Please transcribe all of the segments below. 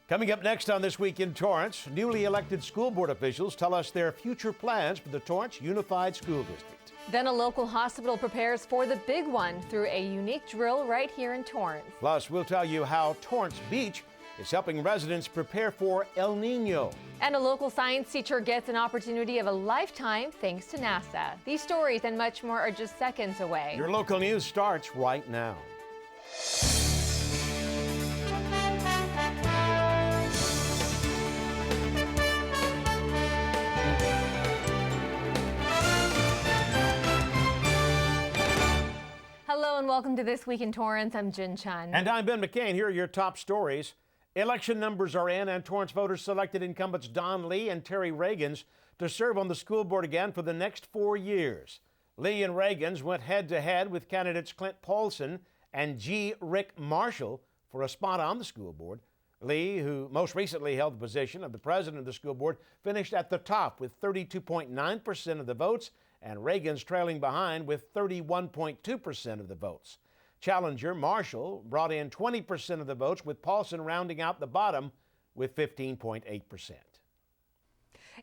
Coming up next on This Week in Torrance, newly elected school board officials tell us their future plans for the Torrance Unified School District. Then a local hospital prepares for the big one through a unique drill right here in Torrance. Plus, we'll tell you how Torrance Beach is helping residents prepare for El Nino. And a local science teacher gets an opportunity of a lifetime thanks to NASA. These stories and much more are just seconds away. Your local news starts right now. Hello and welcome to This Week in Torrance. I'm Jin Chun. And I'm Ben McCain. Here are your top stories. Election numbers are in, and Torrance voters selected incumbents Don Lee and Terry Reagans to serve on the school board again for the next 4 years. Lee and Reagans went head-to-head with candidates Clint Paulson and G. Rick Marshall for a spot on the school board. Lee, who most recently held the position of the president of the school board, finished at the top with 32.9% of the votes, and Reagans trailing behind with 31.2% of the votes. Challenger Marshall brought in 20% of the votes, with Paulson rounding out the bottom with 15.8%.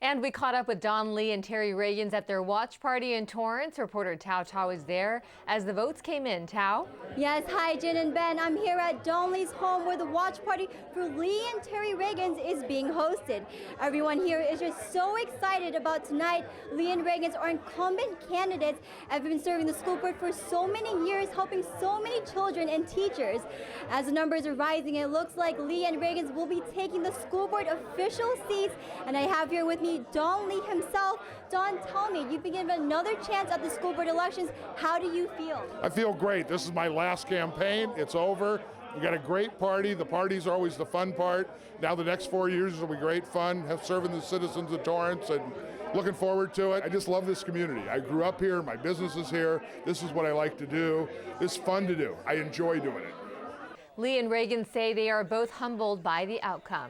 And we caught up with Don Lee and Terry Reagans at their watch party in Torrance. Reporter Tao Tao is there as the votes came in. Tao? Yes, hi Jen and Ben. I'm here at Don Lee's home where the watch party for Lee and Terry Reagans is being hosted. Everyone here is just so excited about tonight. Lee and Reagans are incumbent candidates, have been serving the school board for so many years, helping so many children and teachers. As the numbers are rising, it looks like Lee and Reagans will be taking the school board official seats, and I have here with me Don Lee himself. Don, tell me, you've been given another chance at the school board elections. How do you feel? I feel great. This is my last campaign. It's over. We got a great party. The parties are always the fun part. Now the next 4 years will be great fun, serving the citizens of Torrance, and looking forward to it. I just love this community. I grew up here. My business is here. This is what I like to do. It's fun to do. I enjoy doing it. Lee and Reagans say they are both humbled by the outcome.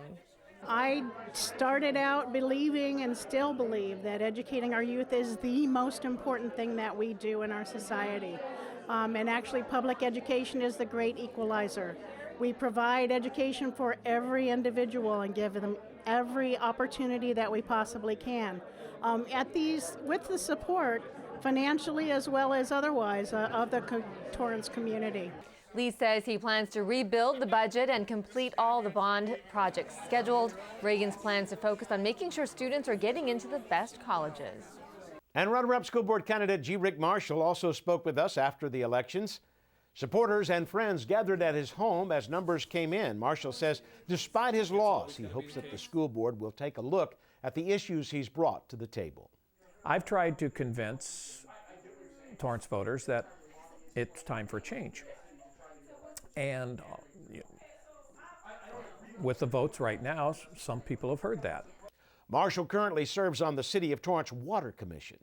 I started out believing and still believe that educating our youth is the most important thing that we do in our society. And actually public education is the great equalizer. We provide education for every individual and give them every opportunity that we possibly can. With the support, financially as well as otherwise, of the Torrance community. Lee says he plans to rebuild the budget and complete all the bond projects scheduled. Reagans plans to focus on making sure students are getting into the best colleges. And runner-up school board candidate G. Rick Marshall also spoke with us after the elections. Supporters and friends gathered at his home as numbers came in. Marshall says despite his loss, he hopes that the school board will take a look at the issues he's brought to the table. I've tried to convince Torrance voters that it's time for change. And with the votes right now, some people have heard that. Marshall currently serves on the City of Torrance Water Commission.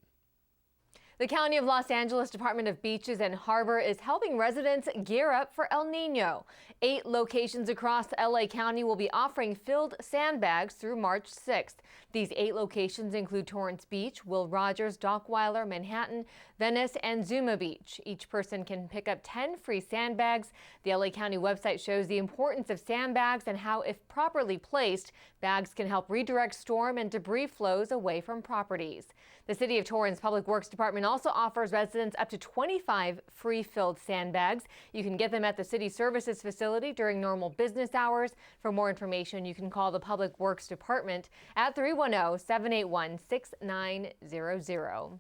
The County of Los Angeles Department of Beaches and Harbor is helping residents gear up for El Nino. 8 locations across LA County will be offering filled sandbags through March 6th. These 8 locations include Torrance Beach, Will Rogers, Dockweiler, Manhattan, Venice, and Zuma Beach. Each person can pick up 10 free sandbags. The LA County website shows the importance of sandbags and how, if properly placed, bags can help redirect storm and debris flows away from properties. The City of Torrance Public Works Department also offers residents up to 25 free filled sandbags. You can get them at the City Services facility during normal business hours. For more information, you can call the Public Works Department at 310-781-6900.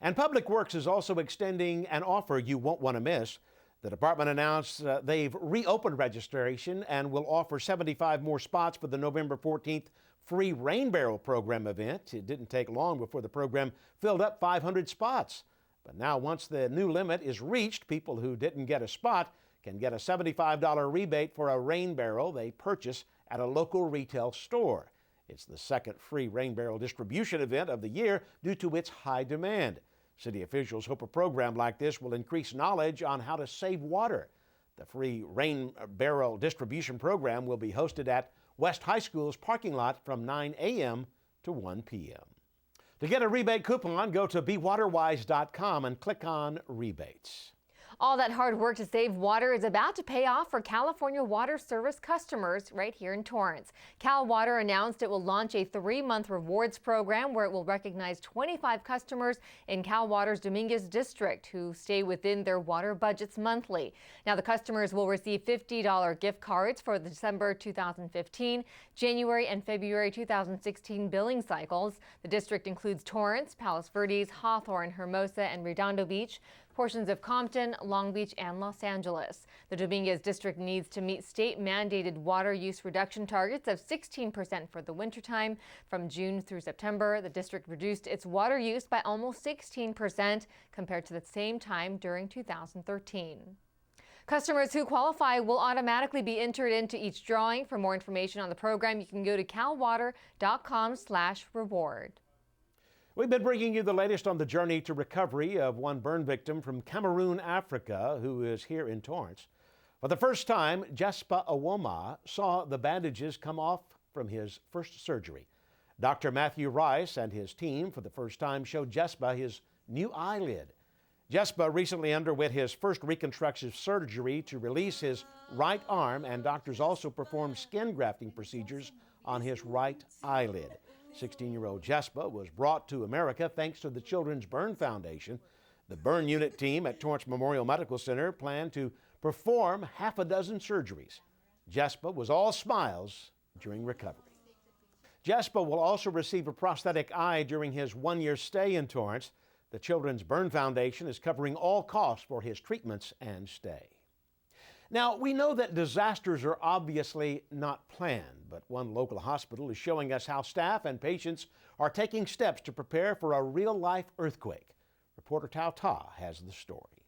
And Public Works is also extending an offer you won't want to miss. The department announced they've reopened registration and will offer 75 more spots for the November 14th free Rain Barrel program event. It didn't take long before the program filled up 500 spots. But now, once the new limit is reached, people who didn't get a spot can get a $75 rebate for a rain barrel they purchase at a local retail store. It's the second free rain barrel distribution event of the year due to its high demand. City officials hope a program like this will increase knowledge on how to save water. The free rain barrel distribution program will be hosted at West High School's parking lot from 9 a.m. to 1 p.m. To get a rebate coupon, go to bewaterwise.com and click on Rebates. All that hard work to save water is about to pay off for California Water Service customers right here in Torrance. Cal Water announced it will launch a 3-month rewards program where it will recognize 25 customers in Cal Water's Dominguez district who stay within their water budgets monthly. Now the customers will receive $50 gift cards for the December 2015, January and February 2016 billing cycles. The district includes Torrance, Palos Verdes, Hawthorne, Hermosa, and Redondo Beach, portions of Compton, Long Beach, and Los Angeles. The Dominguez district needs to meet state-mandated water use reduction targets of 16% for the wintertime. From June through September, the district reduced its water use by almost 16% compared to the same time during 2013. Customers who qualify will automatically be entered into each drawing. For more information on the program, you can go to calwater.com/reward. We've been bringing you the latest on the journey to recovery of one burn victim from Cameroon, Africa, who is here in Torrance. For the first time, Jespa Awoma saw the bandages come off from his first surgery. Dr. Matthew Rice and his team for the first time showed Jespa his new eyelid. Jespa recently underwent his first reconstructive surgery to release his right arm, and doctors also performed skin grafting procedures on his right eyelid. 16-year-old Jespa was brought to America thanks to the Children's Burn Foundation. The burn unit team at Torrance Memorial Medical Center planned to perform half a dozen surgeries. Jespa was all smiles during recovery. Jespa will also receive a prosthetic eye during his 1-year stay in Torrance. The Children's Burn Foundation is covering all costs for his treatments and stay. Now, we know that disasters are obviously not planned, but one local hospital is showing us how staff and patients are taking steps to prepare for a real-life earthquake. Reporter Tao Ta has the story.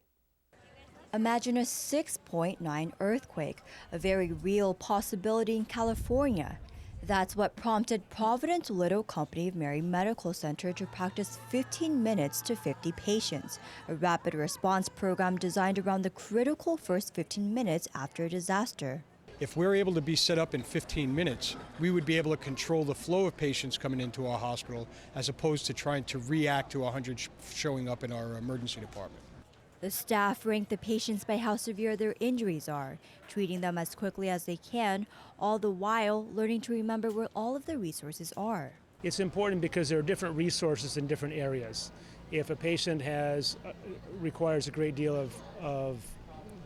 Imagine a 6.9 earthquake, a very real possibility in California. That's what prompted Providence Little Company of Mary Medical Center to practice 15 minutes to 50 patients, a rapid response program designed around the critical first 15 minutes after a disaster. If we're able to be set up in 15 minutes, we would be able to control the flow of patients coming into our hospital as opposed to trying to react to 100 showing up in our emergency department. The staff rank the patients by how severe their injuries are, treating them as quickly as they can, all the while learning to remember where all of the resources are. It's important because there are different resources in different areas. If a patient requires a great deal of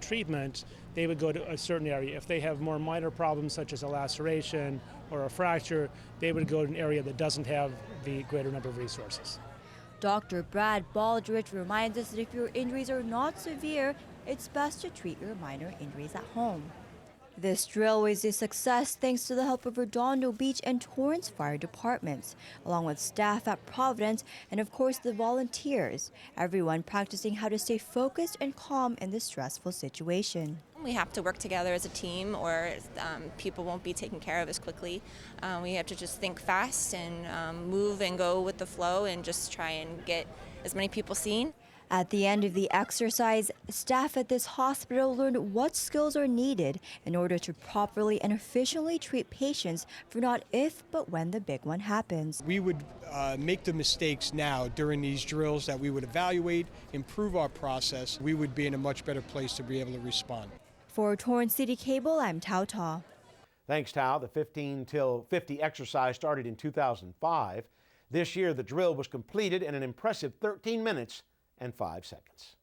treatment, they would go to a certain area. If they have more minor problems such as a laceration or a fracture, they would go to an area that doesn't have the greater number of resources. Dr. Brad Baldrige reminds us that if your injuries are not severe, it's best to treat your minor injuries at home. This drill was a success thanks to the help of Redondo Beach and Torrance fire departments, along with staff at Providence and of course the volunteers, everyone practicing how to stay focused and calm in this stressful situation. We have to work together as a team or people won't be taken care of as quickly. We have to just think fast and move and go with the flow and just try and get as many people seen. At the end of the exercise, staff at this hospital learned what skills are needed in order to properly and efficiently treat patients for not if, but when the big one happens. We would make the mistakes now during these drills that we would evaluate, improve our process. We would be in a much better place to be able to respond. For Torrance CitiCABLE, I'm Tao Ta. Thanks, Tao. The 15 till 50 exercise started in 2005. This year, the drill was completed in an impressive 13 minutes and 5 seconds.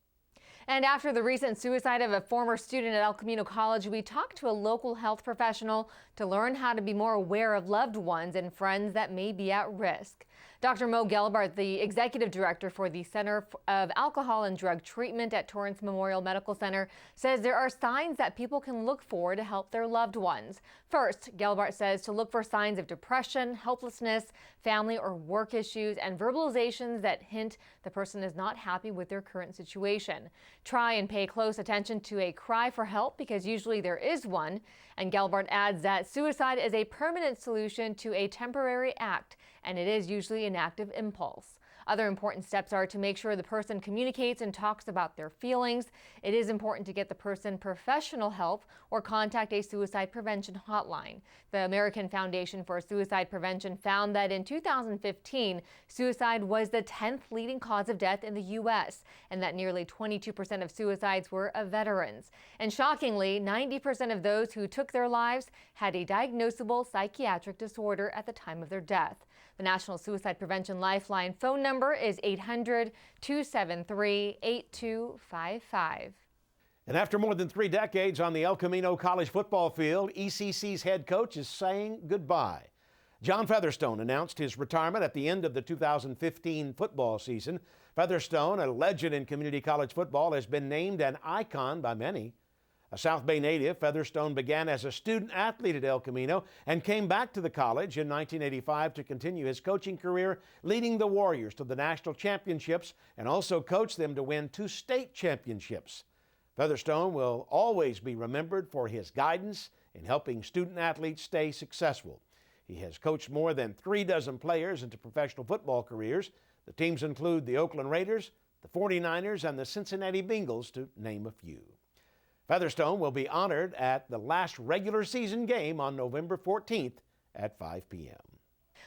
And after the recent suicide of a former student at El Camino College, we talked to a local health professional to learn how to be more aware of loved ones and friends that may be at risk. Dr. Mo Gelbart, the executive director for the Center of Alcohol and Drug Treatment at Torrance Memorial Medical Center, says there are signs that people can look for to help their loved ones. First, Gelbart says to look for signs of depression, helplessness, family or work issues, and verbalizations that hint the person is not happy with their current situation. Try and pay close attention to a cry for help because usually there is one. And Gelbart adds that suicide is a permanent solution to a temporary act, and it is usually an active impulse. Other important steps are to make sure the person communicates and talks about their feelings. It is important to get the person professional help or contact a suicide prevention hotline. The American Foundation for Suicide Prevention found that in 2015, suicide was the 10th leading cause of death in the U.S., and that nearly 22% of suicides were of veterans. And shockingly, 90% of those who took their lives had a diagnosable psychiatric disorder at the time of their death. The National Suicide Prevention Lifeline phone number is 800-273-8255. And after more than 3 decades on the El Camino College football field, ECC's head coach is saying goodbye. John Featherstone announced his retirement at the end of the 2015 football season. Featherstone, a legend in community college football, has been named an icon by many. A South Bay native, Featherstone began as a student athlete at El Camino and came back to the college in 1985 to continue his coaching career, leading the Warriors to the national championships and also coached them to win 2 state championships. Featherstone will always be remembered for his guidance in helping student athletes stay successful. He has coached more than 3 dozen players into professional football careers. The teams include the Oakland Raiders, the 49ers, and the Cincinnati Bengals, to name a few. Featherstone will be honored at the last regular season game on November 14th at 5 p.m.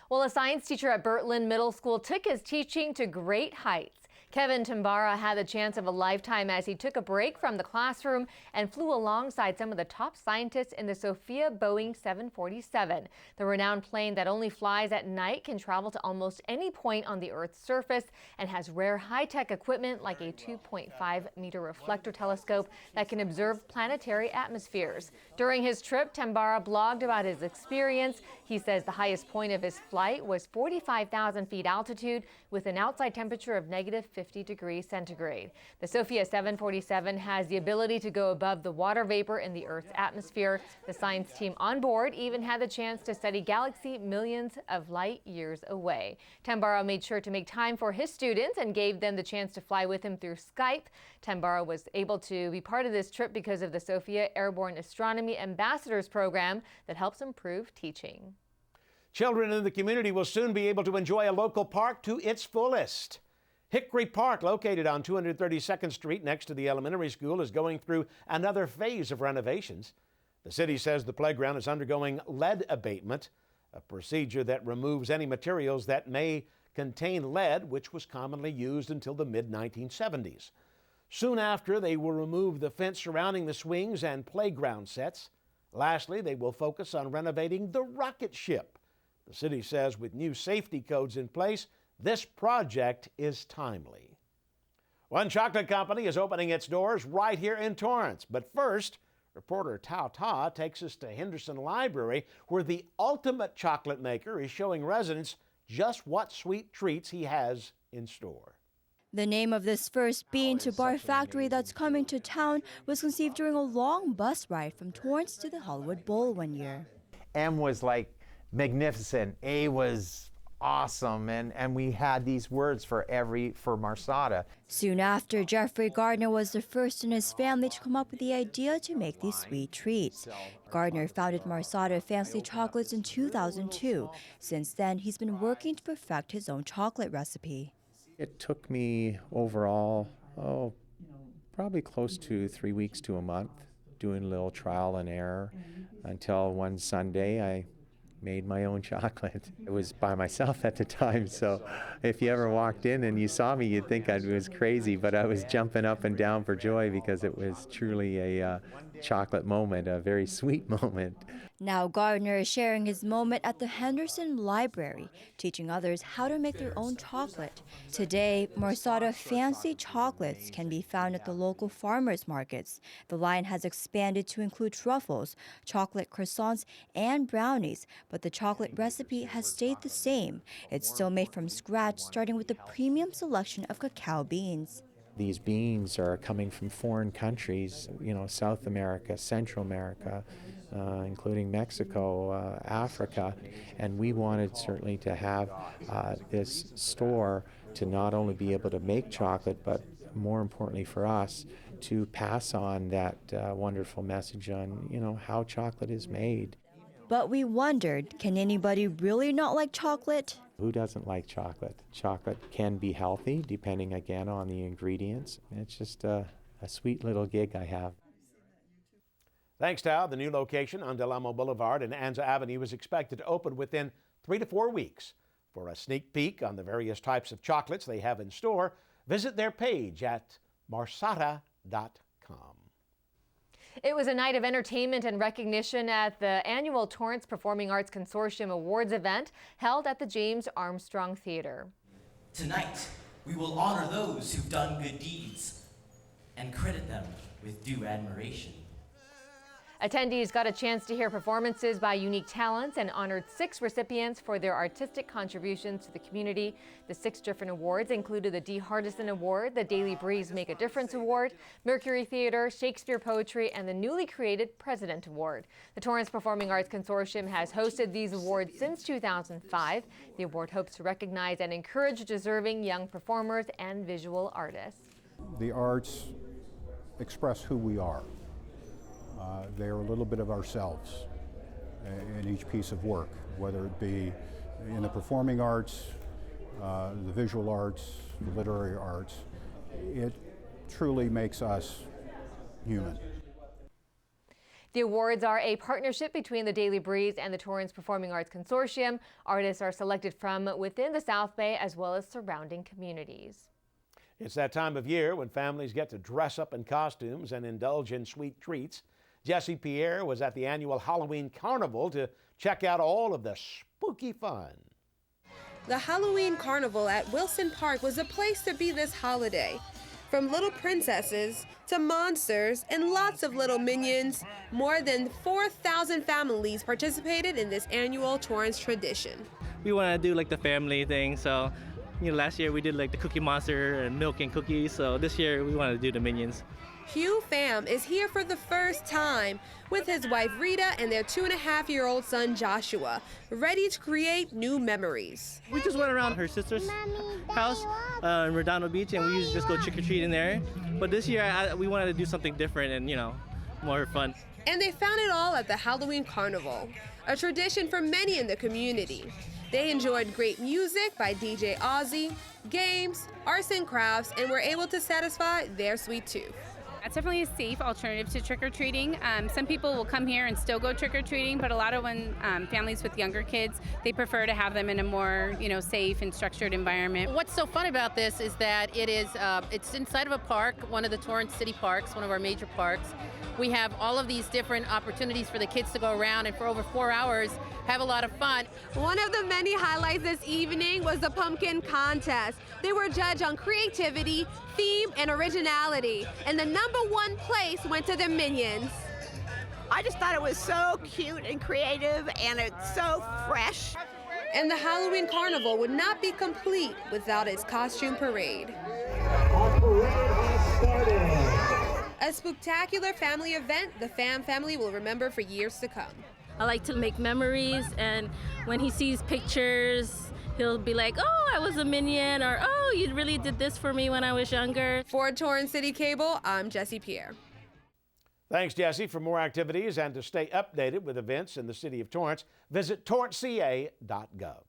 Well, a science teacher at Birtland Middle School took his teaching to great heights. Kevin Tambara had the chance of a lifetime as he took a break from the classroom and flew alongside some of the top scientists in the Sophia Boeing 747. The renowned plane that only flies at night can travel to almost any point on the Earth's surface and has rare high-tech equipment like a 2.5-meter reflector telescope that can observe planetary atmospheres. During his trip, Tambara blogged about his experience. He says the highest point of his flight was 45,000 feet altitude with an outside temperature of negative 50 degrees centigrade. The Sophia 747 has the ability to go above the water vapor in the Earth's atmosphere. The science team on board even had the chance to study galaxy millions of light years away. Tambara made sure to make time for his students and gave them the chance to fly with him through Skype. Tambara was able to be part of this trip because of the Sophia Airborne Astronomy Ambassadors Program that helps improve teaching. Children in the community will soon be able to enjoy a local park to its fullest. Hickory Park, located on 232nd Street next to the elementary school, is going through another phase of renovations. The city says the playground is undergoing lead abatement, a procedure that removes any materials that may contain lead, which was commonly used until the mid-1970s. Soon after, they will remove the fence surrounding the swings and playground sets. Lastly, they will focus on renovating the rocket ship. The city says with new safety codes in place, this project is timely. One chocolate company is opening its doors right here in Torrance. But first, reporter Tao Ta takes us to Henderson Library, where the ultimate chocolate maker is showing residents just what sweet treats he has in store. The name of this first bean-to-bar factory that's coming to town was conceived during a long bus ride from Torrance to the Hollywood Bowl one year. M was like magnificent, A was awesome, and we had these words for Marsada. Soon after, Jeffrey Gardner was the first in his family to come up with the idea to make these sweet treats. Gardner founded Marsada Fancy Chocolates in 2002. Since then, he's been working to perfect his own chocolate recipe. It took me overall, probably close to 3 weeks to a month, doing a little trial and error, until one Sunday I made my own chocolate. It was by myself at the time, so if you ever walked in and you saw me, you'd think I was crazy, but I was jumping up and down for joy because it was truly a chocolate moment, a very sweet moment. Now Gardner is sharing his moment at the Henderson Library, teaching others how to make their own chocolate. Today, Marsada Fancy Chocolates can be found at the local farmers markets. The line has expanded to include truffles, chocolate croissants, and brownies, but the chocolate recipe has stayed the same. It's still made from scratch, starting with a premium selection of cacao beans. These beans are coming from foreign countries, South America, Central America, including Mexico, Africa, and we wanted certainly to have this store to not only be able to make chocolate, but more importantly for us, to pass on that wonderful message on, how chocolate is made. But we wondered, can anybody really not like chocolate? Who doesn't like chocolate? Chocolate can be healthy, depending again on the ingredients. It's just a sweet little gig I have. Thanks, Tal. The new location on Del Amo Boulevard and Anza Avenue is expected to open within 3 to 4 weeks. For a sneak peek on the various types of chocolates they have in store, visit their page at marsata.com. It was a night of entertainment and recognition at the annual Torrance Performing Arts Consortium Awards event held at the James Armstrong Theater. Tonight, we will honor those who've done good deeds and credit them with due admiration. Attendees got a chance to hear performances by unique talents and honored 6 recipients for their artistic contributions to the community. The 6 different awards included the D. Hardison Award, the Daily Breeze Make a Difference Award, Mercury Theater, Shakespeare Poetry, and the newly created President Award. The Torrance Performing Arts Consortium has hosted these awards since 2005. The award hopes to recognize and encourage deserving young performers and visual artists. The arts express who we are. They are a little bit of ourselves in each piece of work, whether it be in the performing arts, the visual arts, the literary arts. It truly makes us human. The awards are a partnership between the Daily Breeze and the Torrance Performing Arts Consortium. Artists are selected from within the South Bay as well as surrounding communities. It's that time of year when families get to dress up in costumes and indulge in sweet treats. Jesse Pierre was at the annual Halloween Carnival to check out all of the spooky fun. The Halloween Carnival at Wilson Park was a place to be this holiday. From little princesses to monsters and lots of little minions, more than 4,000 families participated in this annual Torrance tradition. We want to do like the family thing, so last year we did like the Cookie Monster and milk and cookies, so this year we want to do the minions. Hugh Pham is here for the first time with his wife Rita and their 2.5-year-old son Joshua, ready to create new memories. We just went around her sister's house in Redondo Beach, and we usually just go trick-or-treating there. But this year we wanted to do something different and, more fun. And they found it all at the Halloween Carnival, a tradition for many in the community. They enjoyed great music by DJ Ozzy, games, arts and crafts, and were able to satisfy their sweet tooth. It's definitely a safe alternative to trick-or-treating. Some people will come here and still go trick-or-treating, but a lot of families with younger kids, they prefer to have them in a more, safe and structured environment. What's so fun about this is that it's inside of a park, one of the Torrance City parks, one of our major parks. We have all of these different opportunities for the kids to go around and for over 4 hours have a lot of fun. One of the many highlights this evening was the pumpkin contest. They were judged on creativity, theme, and originality, and the #1 place went to the Minions. I just thought it was so cute and creative, and it's so fresh. And the Halloween Carnival would not be complete without its costume parade. A spectacular family event the Pham family will remember for years to come. I like to make memories, and when he sees pictures, he'll be like, oh, I was a minion, or oh, you really did this for me when I was younger. For Torrance CitiCABLE, I'm Jessie Pierre. Thanks, Jesse. For more activities and to stay updated with events in the city of Torrance, visit torranceca.gov.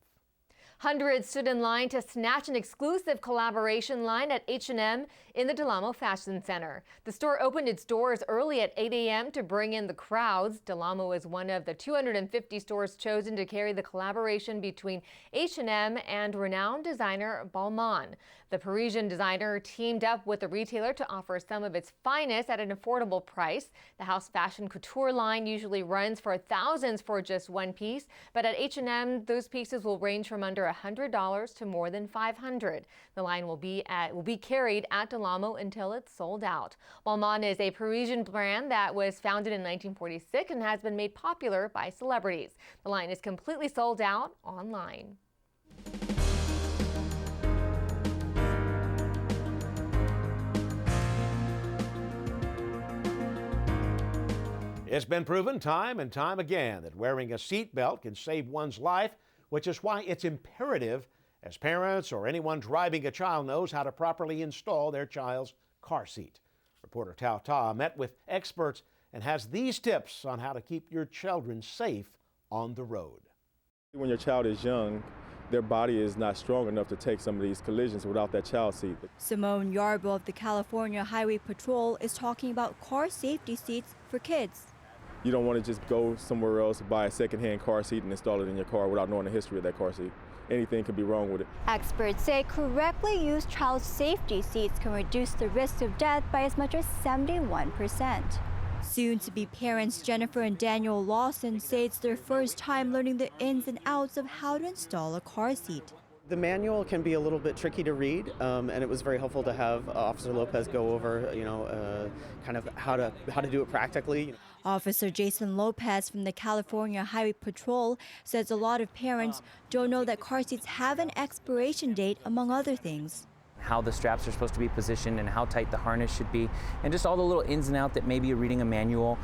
Hundreds stood in line to snatch an exclusive collaboration line at H&M in the Del Amo Fashion Center. The store opened its doors early at 8 a.m. to bring in the crowds. Del Amo is one of the 250 stores chosen to carry the collaboration between H&M and renowned designer Balmain. The Parisian designer teamed up with the retailer to offer some of its finest at an affordable price. The house fashion couture line usually runs for thousands for just one piece, but at H&M, those pieces will range from under $100 to more than $500. The line will be carried at Del Amo until it's sold out. Balmain is a Parisian brand that was founded in 1946 and has been made popular by celebrities. The line is completely sold out online. It's been proven time and time again that wearing a seatbelt can save one's life, which is why it's imperative as parents or anyone driving a child knows how to properly install their child's car seat. Reporter Tao Ta met with experts and has these tips on how to keep your children safe on the road. When your child is young, their body is not strong enough to take some of these collisions without that child seat. Simone Yarbo of the California Highway Patrol is talking about car safety seats for kids. You don't want to just go somewhere else, buy a secondhand car seat and install it in your car without knowing the history of that car seat. Anything could be wrong with it. Experts say correctly used child safety seats can reduce the risk of death by as much as 71%. Soon-to-be parents Jennifer and Daniel Lawson say it's their first time learning the ins and outs of how to install a car seat. The manual can be a little bit tricky to read, and it was very helpful to have Officer Lopez go over, kind of how to do it practically. Officer Jason Lopez from the California Highway Patrol says a lot of parents don't know that car seats have an expiration date, among other things. How the straps are supposed to be positioned and how tight the harness should be, and just all the little ins and outs that maybe reading a manual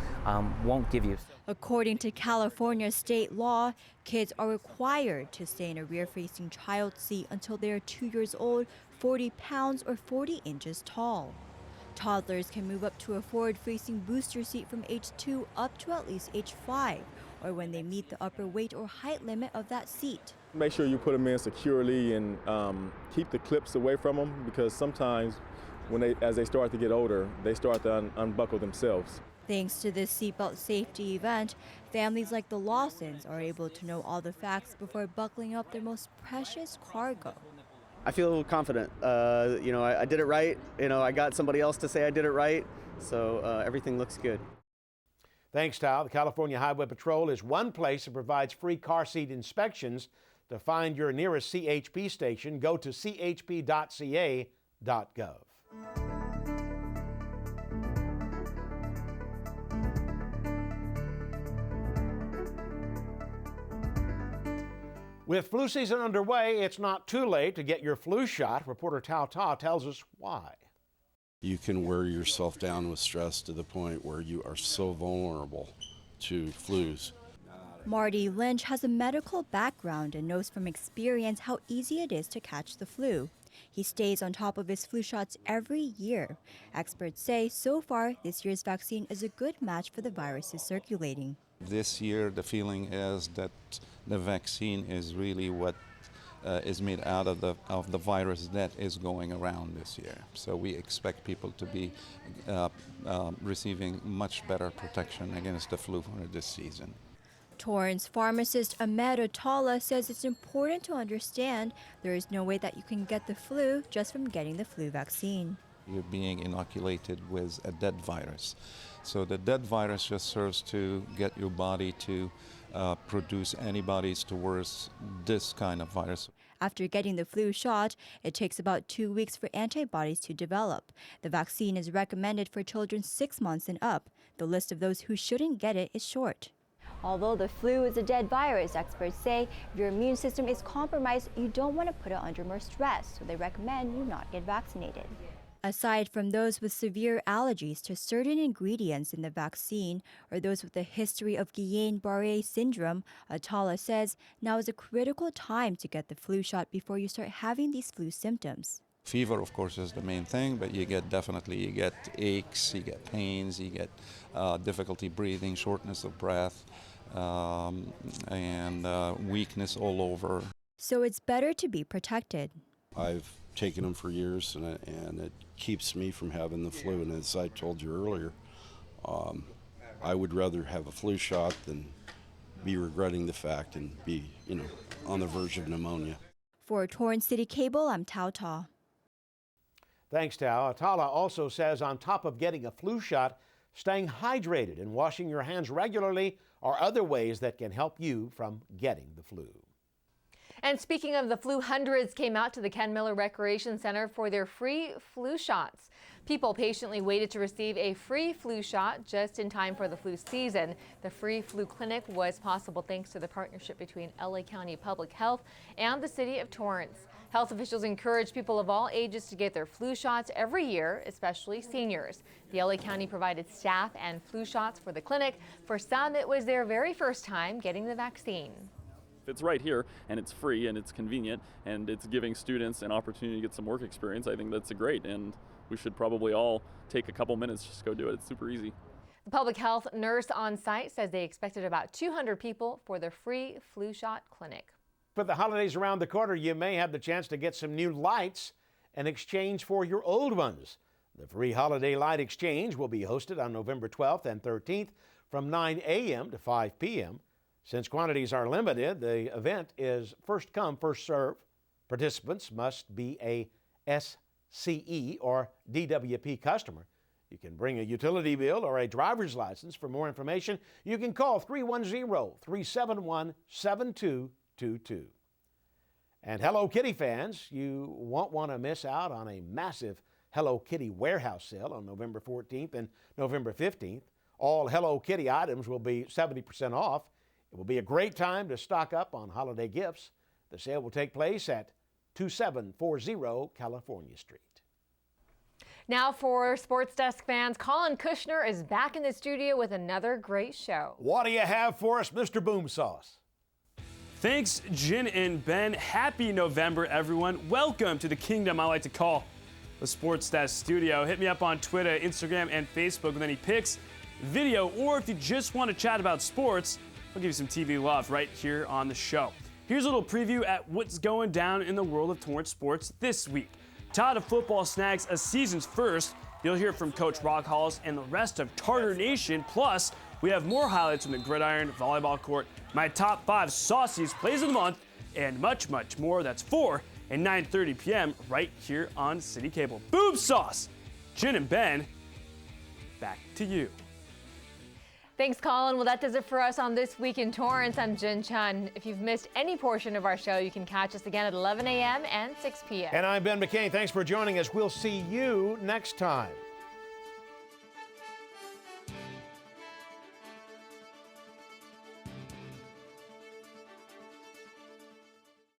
won't give you. According to California state law, kids are required to stay in a rear-facing child seat until they are 2 years old, 40 pounds, or 40 inches tall. Toddlers can move up to a forward-facing booster seat from age 2 up to at least age 5, or when they meet the upper weight or height limit of that seat. Make sure you put them in securely and keep the clips away from them, because sometimes as they start to get older, they start to unbuckle themselves. Thanks to this seatbelt safety event, families like the Lawsons are able to know all the facts before buckling up their most precious cargo. I feel confident. I did it right. I got somebody else to say I did it right, so everything looks good. Thanks, Tal. The California Highway Patrol is one place that provides free car seat inspections. To find your nearest CHP station, go to chp.ca.gov. With flu season underway, it's not too late to get your flu shot. Reporter Tao Ta tells us why. You can wear yourself down with stress to the point where you are so vulnerable to flus. Marty Lynch has a medical background and knows from experience how easy it is to catch the flu. He stays on top of his flu shots every year. Experts say so far this year's vaccine is a good match for the viruses circulating. This year the feeling is that the vaccine is really what is made out of the virus that is going around this year. So we expect people to be receiving much better protection against the flu for this season. Torrance pharmacist Ahmed Atala says it's important to understand there is no way that you can get the flu just from getting the flu vaccine. You're being inoculated with a dead virus. So the dead virus just serves to get your body to produce antibodies towards this kind of virus. After getting the flu shot, it takes about 2 weeks for antibodies to develop. The vaccine is recommended for children 6 months and up. The list of those who shouldn't get it is short. Although the flu is a dead virus, experts say if your immune system is compromised, you don't want to put it under more stress, so they recommend you not get vaccinated. Aside from those with severe allergies to certain ingredients in the vaccine or those with a history of Guillain-Barré syndrome, Atala says now is a critical time to get the flu shot before you start having these flu symptoms. Fever, of course, is the main thing, but you get aches, you get pains, you get difficulty breathing, shortness of breath, and weakness all over. So it's better to be protected. I've taken them for years, and it keeps me from having the flu. And as I told you earlier, I would rather have a flu shot than be regretting the fact and be, on the verge of pneumonia. For Torrance CitiCABLE, I'm Tao Ta. Thanks, Tao. Atala also says on top of getting a flu shot, staying hydrated and washing your hands regularly are other ways that can help you from getting the flu. And speaking of the flu, hundreds came out to the Ken Miller Recreation Center for their free flu shots. People patiently waited to receive a free flu shot just in time for the flu season. The free flu clinic was possible thanks to the partnership between LA County Public Health and the city of Torrance. Health officials encourage people of all ages to get their flu shots every year, especially seniors. The LA County provided staff and flu shots for the clinic. For some, it was their very first time getting the vaccine. It's right here, and it's free, and it's convenient, and it's giving students an opportunity to get some work experience. I think that's great, and we should probably all take a couple minutes just to go do it. It's super easy. The public health nurse on site says they expected about 200 people for the free flu shot clinic. For the holidays around the corner, you may have the chance to get some new lights in exchange for your old ones. The free holiday light exchange will be hosted on November 12th and 13th from 9 a.m. to 5 p.m. Since quantities are limited, the event is first come, first serve. Participants must be a SCE or DWP customer. You can bring a utility bill or a driver's license. For more information, you can call 310-371-7222. And Hello Kitty fans, you won't want to miss out on a massive Hello Kitty warehouse sale on November 14th and November 15th. All Hello Kitty items will be 70% off. It will be a great time to stock up on holiday gifts. The sale will take place at 2740 California Street. Now for Sports Desk fans, Colin Kushner is back in the studio with another great show. What do you have for us, Mr. Boom Sauce? Thanks, Jin and Ben. Happy November, everyone. Welcome to the kingdom I like to call the Sports Desk studio. Hit me up on Twitter, Instagram, and Facebook with any pics, video, or if you just want to chat about sports, I'll give you some TV love right here on the show. Here's a little preview at what's going down in the world of Torrance sports this week. Todd of football snags a season's first. You'll hear from Coach Rockhalls and the rest of Tartar Nation. Plus, we have more highlights from the gridiron, volleyball court, my top 5 sauciest plays of the month, and much, much more. That's 4 and 9:30 p.m. right here on CitiCABLE. Boom sauce! Jin and Ben, back to you. Thanks, Colin. Well, that does it for us on This Week in Torrance. I'm Jin Chun. If you've missed any portion of our show, you can catch us again at 11 a.m. and 6 p.m. And I'm Ben McCain. Thanks for joining us. We'll see you next time.